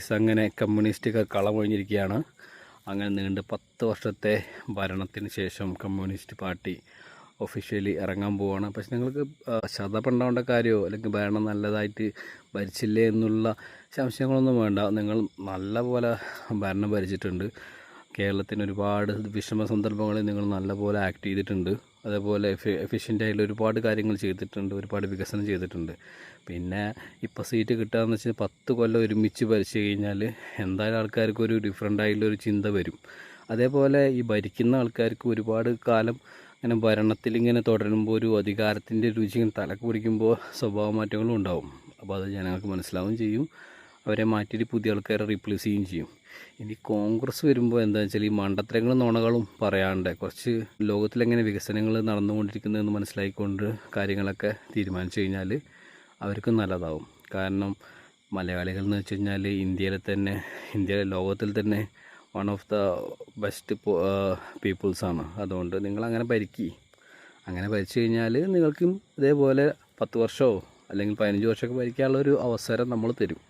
Guys, അങ്ങനെ കമ്മ്യൂണിസ്റ്റൊക്കെ കളമൊഴിഞ്ഞിരിക്കുകയാണ്. അങ്ങനെ നീണ്ട 10 വർഷത്തെ ഭരണത്തിന് ശേഷം കമ്മ്യൂണിസ്റ്റ് പാർട്ടി ഒഫീഷ്യലി ഇറങ്ങാൻ പോവുകയാണ്. പക്ഷെ നിങ്ങൾക്ക് ശതപണ്ടാവേണ്ട കാര്യമോ അല്ലെങ്കിൽ ഭരണം നല്ലതായിട്ട് ഭരിച്ചില്ലേ എന്നുള്ള സംശയങ്ങളൊന്നും വേണ്ട. നിങ്ങൾ നല്ല പോലെ ഭരണം ഭരിച്ചിട്ടുണ്ട്. കേരളത്തിന് ഒരുപാട് വിഷമ സന്ദർഭങ്ങളിൽ നിങ്ങൾ നല്ലപോലെ ആക്ട് ചെയ്തിട്ടുണ്ട്. അതേപോലെ എഫിഷ്യൻ്റായിട്ടുള്ള ഒരുപാട് കാര്യങ്ങൾ ചെയ്തിട്ടുണ്ട്, ഒരുപാട് വികസനം ചെയ്തിട്ടുണ്ട്. പിന്നെ ഇപ്പോൾ സീറ്റ് കിട്ടുകയെന്ന് വെച്ചാൽ 10 കൊല്ലം ഒരുമിച്ച് ഭരിച്ചു കഴിഞ്ഞാൽ എന്തായാലും ആൾക്കാർക്ക് ഒരു ഡിഫറെൻ്റായിട്ടുള്ളൊരു ചിന്ത വരും. അതേപോലെ ഈ ഭരിക്കുന്ന ആൾക്കാർക്ക് ഒരുപാട് കാലം ഇങ്ങനെ ഭരണത്തിലിങ്ങനെ തുടരുമ്പോൾ ഒരു അധികാരത്തിൻ്റെ രുചി തലക്ക് പിടിക്കുമ്പോൾ സ്വഭാവ മാറ്റങ്ങളും ഉണ്ടാവും. അപ്പോൾ അത് ജനങ്ങൾക്ക് മനസ്സിലാവുകയും ചെയ്യും. അവരെ മാറ്റിയിട്ട് പുതിയ ആൾക്കാരെ റീപ്ലേസ് ചെയ്യുകയും ചെയ്യും. ഇനി കോൺഗ്രസ് വരുമ്പോൾ എന്താണെന്ന് വെച്ചാൽ ഈ മണ്ടത്തരങ്ങളും നുണകളും പറയാണ്ട് കുറച്ച് ലോകത്തിലെങ്ങനെ വികസനങ്ങൾ നടന്നുകൊണ്ടിരിക്കുന്നതെന്ന് മനസ്സിലാക്കിക്കൊണ്ട് കാര്യങ്ങളൊക്കെ തീരുമാനിച്ചു കഴിഞ്ഞാൽ അവർക്കും നല്ലതാവും. കാരണം മലയാളികൾ എന്ന് വെച്ച് കഴിഞ്ഞാൽ ഇന്ത്യയിലെ ലോകത്തിൽ തന്നെ വൺ ഓഫ് ദ ബെസ്റ്റ് പീപ്പിൾസാണ്. അതുകൊണ്ട് നിങ്ങളങ്ങനെ അങ്ങനെ ഭരിച്ചു കഴിഞ്ഞാൽ നിങ്ങൾക്കും ഇതേപോലെ 10 വർഷമോ അല്ലെങ്കിൽ 15 വർഷമൊക്കെ ഭരിക്കാനുള്ളൊരു അവസരം നമ്മൾ തരും.